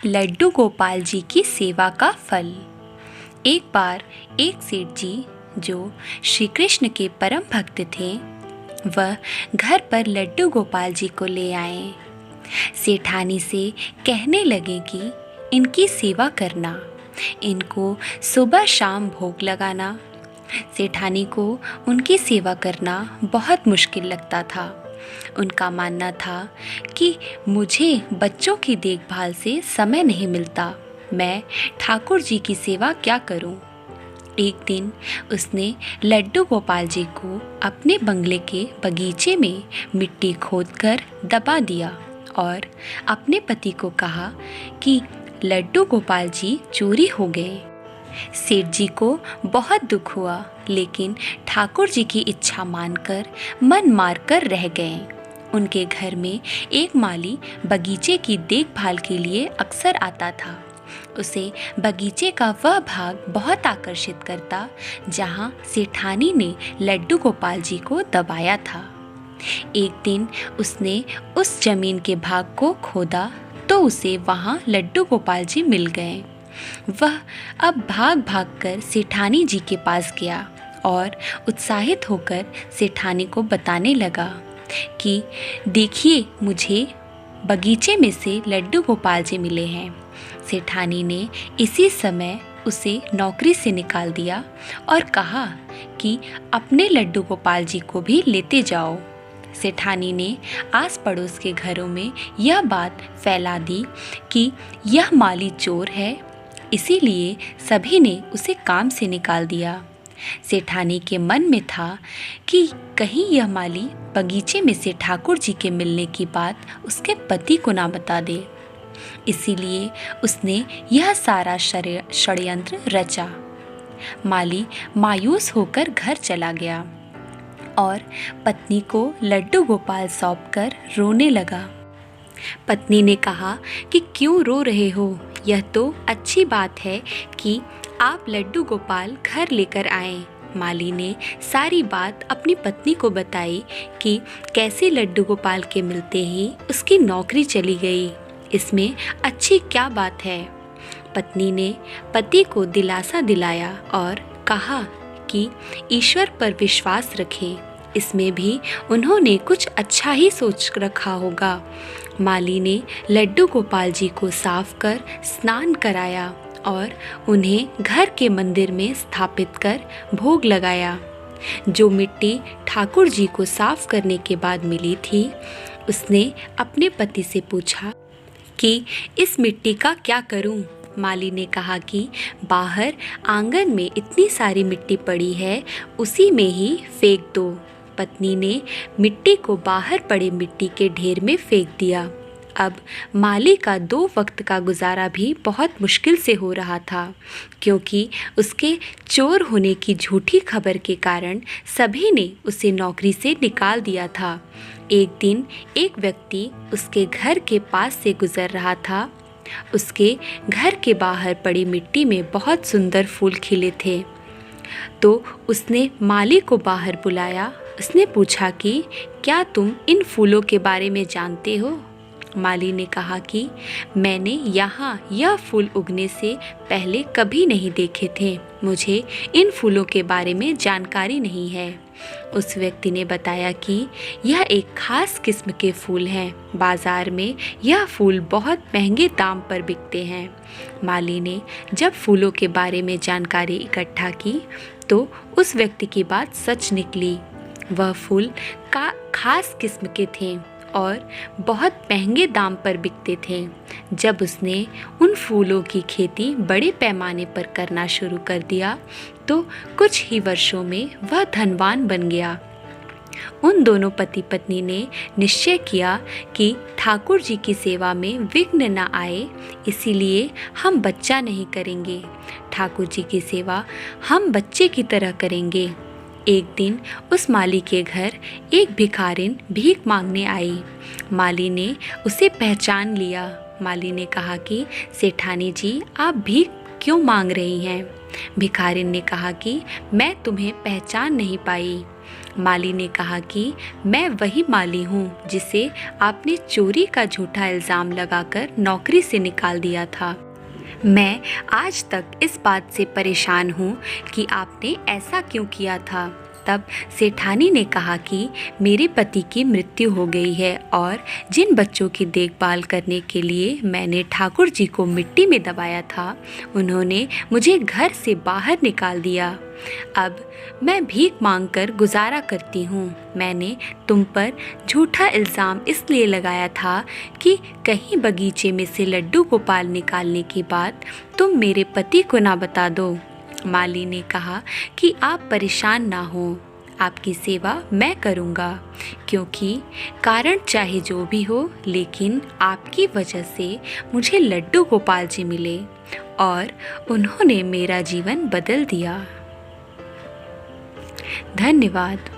लड्डू गोपाल जी की सेवा का फल। एक बार एक सेठ जी, जो श्री कृष्ण के परम भक्त थे, वह घर पर लड्डू गोपाल जी को ले आए। सेठानी से कहने लगे कि इनकी सेवा करना, इनको सुबह शाम भोग लगाना। सेठानी को उनकी सेवा करना बहुत मुश्किल लगता था। उनका मानना था कि मुझे बच्चों की देखभाल से समय नहीं मिलता, मैं ठाकुर जी की सेवा क्या करूं? एक दिन उसने लड्डू गोपाल जी को अपने बंगले के बगीचे में मिट्टी खोदकर दबा दिया और अपने पति को कहा कि लड्डू गोपाल जी चोरी हो गए। सेठ जी को बहुत दुख हुआ, लेकिन ठाकुर जी की इच्छा मानकर मन मारकर रह गए। उनके घर में एक माली बगीचे की देखभाल के लिए अक्सर आता था। उसे बगीचे का वह भाग बहुत आकर्षित करता जहां सेठानी ने लड्डू गोपाल जी को दबाया था। एक दिन उसने उस जमीन के भाग को खोदा तो उसे वहां लड्डू गोपाल जी मिल गए। वह अब भाग भाग कर सेठानी जी के पास गया और उत्साहित होकर सेठानी को बताने लगा कि देखिए, मुझे बगीचे में से लड्डू गोपाल जी मिले हैं। सेठानी ने इसी समय उसे नौकरी से निकाल दिया और कहा कि अपने लड्डू गोपाल जी को भी लेते जाओ। सेठानी ने आस पड़ोस के घरों में यह बात फैला दी कि यह माली चोर है, इसीलिए सभी ने उसे काम से निकाल दिया। सेठानी के मन में था कि कहीं यह माली बगीचे में से ठाकुर जी के मिलने की बात उसके पति को ना बता दे। इसीलिए उसने यह सारा षड्यंत्र रचा। माली मायूस होकर घर चला गया और पत्नी को लड्डू गोपाल सौंपकर रोने लगा। पत्नी ने कहा कि क्यों रो रहे हो? यह तो अच्छी बात है कि आप लड्डू गोपाल घर लेकर आए। माली ने सारी बात अपनी पत्नी को बताई कि कैसे लड्डू गोपाल के मिलते ही उसकी नौकरी चली गई। इसमें अच्छी क्या बात है? पत्नी ने पति को दिलासा दिलाया और कहा कि ईश्वर पर विश्वास रखें, इसमें भी उन्होंने कुछ अच्छा ही सोच रखा होगा। माली ने लड्डू गोपाल जी को साफ कर स्नान कराया और उन्हें घर के मंदिर में स्थापित कर भोग लगाया। जो मिट्टी ठाकुर जी को साफ करने के बाद मिली थी, उसने अपने पति से पूछा कि इस मिट्टी का क्या करूं? माली ने कहा कि बाहर आंगन में इतनी सारी मिट्टी पड़ी है, उसी में ही फेंक दो। पत्नी ने मिट्टी को बाहर पड़े मिट्टी के ढेर में फेंक दिया। अब माली का 2 वक्त का गुजारा भी बहुत मुश्किल से हो रहा था, क्योंकि उसके चोर होने की झूठी खबर के कारण सभी ने उसे नौकरी से निकाल दिया था। एक दिन एक व्यक्ति उसके घर के पास से गुजर रहा था। उसके घर के बाहर पड़ी मिट्टी में बहुत सुंदर फूल खिले थे, तो उसने माली को बाहर बुलाया। उसने पूछा कि क्या तुम इन फूलों के बारे में जानते हो? माली ने कहा कि मैंने यहाँ यह फूल उगने से पहले कभी नहीं देखे थे, मुझे इन फूलों के बारे में जानकारी नहीं है। उस व्यक्ति ने बताया कि यह एक खास किस्म के फूल हैं, बाजार में यह फूल बहुत महंगे दाम पर बिकते हैं। माली ने जब फूलों के बारे में जानकारी इकट्ठा की तो उस व्यक्ति की बात सच निकली। वह फूल का खास किस्म के थे और बहुत महंगे दाम पर बिकते थे। जब उसने उन फूलों की खेती बड़े पैमाने पर करना शुरू कर दिया तो कुछ ही वर्षों में वह धनवान बन गया। उन दोनों पति पत्नी ने निश्चय किया कि ठाकुर जी की सेवा में विघ्न न आए, इसीलिए हम बच्चा नहीं करेंगे। ठाकुर जी की सेवा हम बच्चे की तरह करेंगे। एक दिन उस माली के घर एक भिखारिन भीख मांगने आई। माली ने उसे पहचान लिया। माली ने कहा कि सेठानी जी, आप भीख क्यों मांग रही हैं? भिखारिन ने कहा कि मैं तुम्हें पहचान नहीं पाई। माली ने कहा कि मैं वही माली हूँ जिसे आपने चोरी का झूठा इल्ज़ाम लगाकर नौकरी से निकाल दिया था। मैं आज तक इस बात से परेशान हूँ कि आपने ऐसा क्यों किया था। तब सेठानी ने कहा कि मेरे पति की मृत्यु हो गई है और जिन बच्चों की देखभाल करने के लिए मैंने ठाकुर जी को मिट्टी में दबाया था, उन्होंने मुझे घर से बाहर निकाल दिया। अब मैं भीख मांगकर गुजारा करती हूँ। मैंने तुम पर झूठा इल्ज़ाम इसलिए लगाया था कि कहीं बगीचे में से लड्डू गोपाल निकालने के बाद तुम मेरे पति को ना बता दो। माली ने कहा कि आप परेशान ना हो, आपकी सेवा मैं करूँगा, क्योंकि कारण चाहे जो भी हो, लेकिन आपकी वजह से मुझे लड्डू गोपाल जी मिले और उन्होंने मेरा जीवन बदल दिया। धन्यवाद।